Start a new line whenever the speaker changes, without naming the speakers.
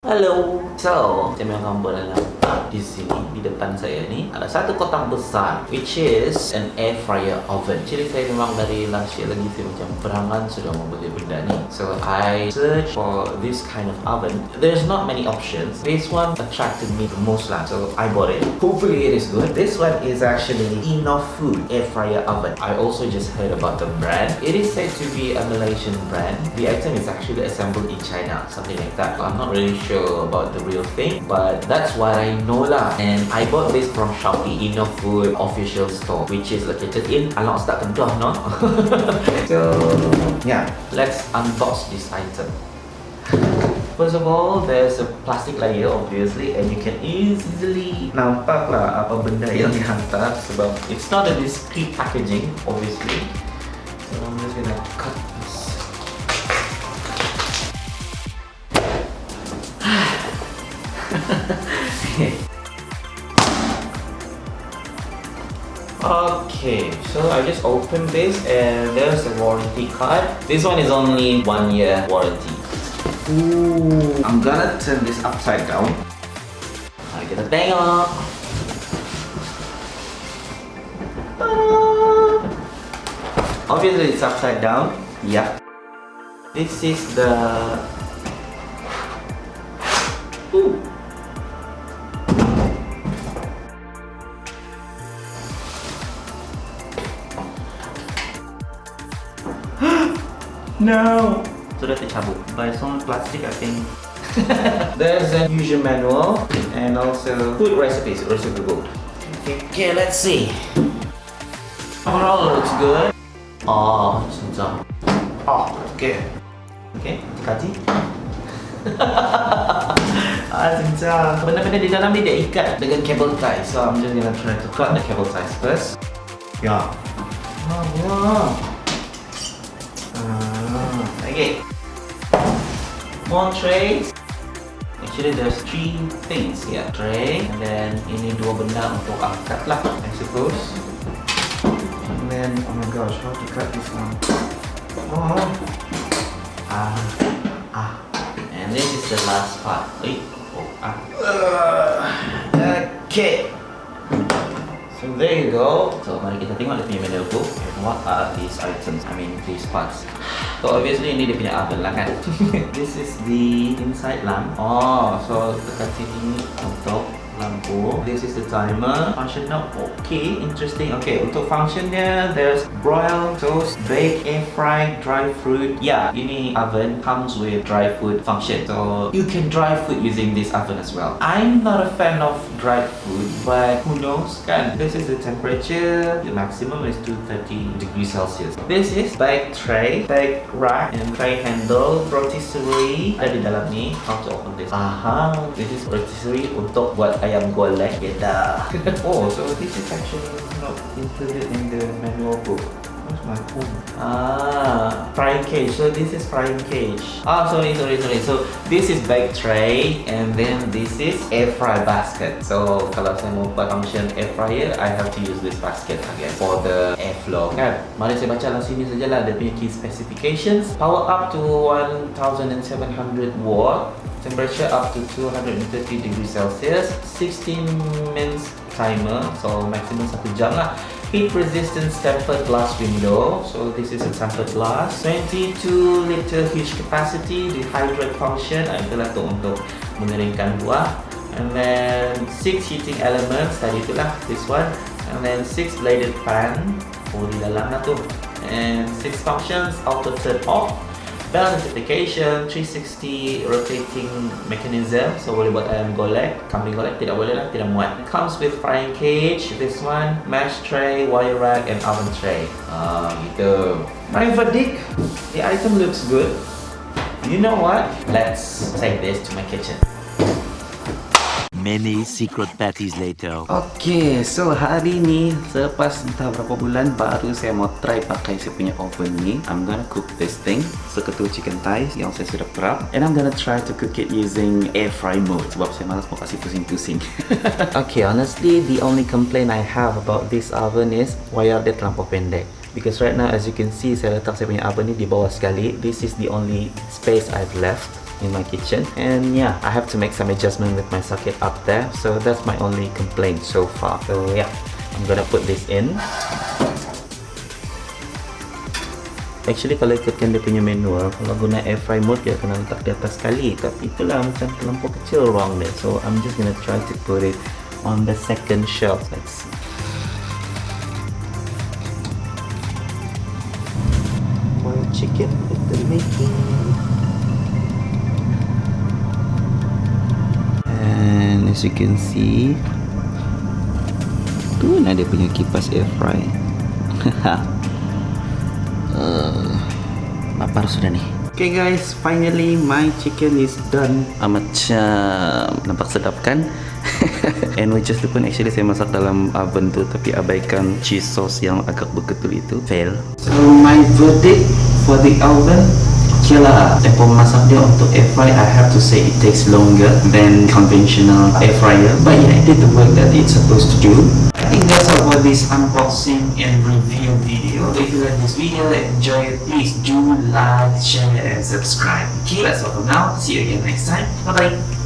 Hello. So, macam yang kamu boleh nampak di sini, di depan saya ni ada satu kotak besar, which is an air fryer oven. Jadi saya memang dari last year lagi saya macam berangan sudah mau beli benda ni. So I search for this kind of oven. There's not many options. This one attracted me the most lah. So I bought it. Hopefully it is good. This one is actually Innofood air fryer oven. I also just heard about the brand. It is said to be a Malaysian brand. The item is actually assembled in China, something like that. I'm not really sure about the real thing, but that's what I know lah. And I bought this from Shopee, Innofood official store, which is located in Along Start Kedah, no? So yeah, let's unbox this item. First of all, there's a plastic layer obviously, and you can easily nampak lah apa benda yang dihantar sebab it's not a discreet packaging obviously. So I'm just gonna cut this. Okay, so I just opened this and there's a warranty card. This one is only 1 year warranty. Ooh, I'm gonna turn this upside down. Mari kita tengok. Obviously it's upside down. Yeah. This is the No! Sudah tercabut. By some plastic, I think. There's a user manual and also food recipes, recipe book. Okay, let's see. Overall, looks good. Oh, 진짜. Oh, okay. Okay, 어디까지? 진짜. Benda-benda di dalam ni dia ikat dengan cable tie. So I'm just gonna try to cut the cable ties first. Yeah. Wow. Okay, more trays. Actually there's 3 things here. Tray, and then ini 2 benda untuk angkat lah, I suppose. And then, oh my gosh, how to cut this one? Oh. And this is the last part. Okay. So there you go. So mari kita tengok dia punya menu book and what are these items, I mean these parts. So obviously ini dia punya oven lah kan. This is the inside lamp. Oh, so dekat sini untuk lampu. This is the timer. Function knob. Okay, interesting. Okay, untuk functionnya there's broil, toast, bake, air fry, dry fruit. Yeah, ini oven comes with dry food function. So you can dry food using this oven as well. I'm not a fan of dried food, but who knows kan. This is the temperature. The maximum is 230 degrees Celsius. This is bake tray, bake rack, and tray handle. Rotisserie ada di dalam ni. How to open this? Aha, this is rotisserie untuk buat ayam golek kita. Oh, so this is actually not included in the manual book. Where's my phone? Frying cage. So this is frying cage. Sorry. So this is bake tray, and then this is Airfry Basket. So kalau saya mau buat function air fryer, I have to use this basket again for the airflow. Kan? Mari saya baca lah sini sajalah dia punya key specifications. Power up to 1700 watt. Temperature up to 230 degrees Celsius. 16 minutes timer, so maximum 1 jam lah. Heat resistance tempered glass window, so this is a tempered glass. 22 liter huge capacity, dehydrate function, itulah tu untuk mengeringkan buah. And then 6 heating elements, tadi itulah this one. And then 6 bladed pan, di dalam lah tu. And 6 functions, auto turn off. Bell notification, 360 rotating mechanism, so boleh buat ayam golek, kambing golek tidak boleh lah, tidak muat. It comes with frying cage, this one, mash tray, wire rack, and oven tray. Gitu. My verdict, the item looks good. You know what? Let's take this to my kitchen.
Many secret patties later.
Okay, so hari ni selepas entah berapa bulan baru saya mau try pakai saya punya oven ni. I'm gonna cook this thing, seketul chicken thighs yang saya sudah prep, and I'm gonna try to cook it using air fry mode sebab saya malas mau kasih pusing-pusing. Okay, honestly the only complaint I have about this oven is wire dia terlampau pendek. Because right now as you can see, saya letak saya punya oven ni di bawah sekali. This is the only space I've left. in my kitchen, and yeah, I have to make some adjustment with my socket up there, so that's my only complaint so far. So yeah, I'm gonna put this in. Actually kalau ikutkan dia punya manual, kalau guna air fry mode dia kena letak di atas sekali, tapi itulah macam terlampau kecil ruang dia, so I'm just gonna try to put it on the second shelf. Let's see. Boiled chicken with the making. And as you can see, tu lah dia punya kipas air fry. Lapar sudah nih. Okay guys, finally my chicken is done. Macam nampak sedap kan? And wedges tu pun actually saya masak dalam oven tu, tapi abaikan cheese sauce yang agak berketul itu. Fail. So my verdict for the oven, okay lah, tempoh masak dia untuk air fry, I have to say it takes longer than conventional air fryer, but yeah, it did the work that it's supposed to do. I think that's all for this unboxing and review video. If you like this video and enjoy it, please do like, share and subscribe. Okay, that's all for now. See you again next time. Bye bye.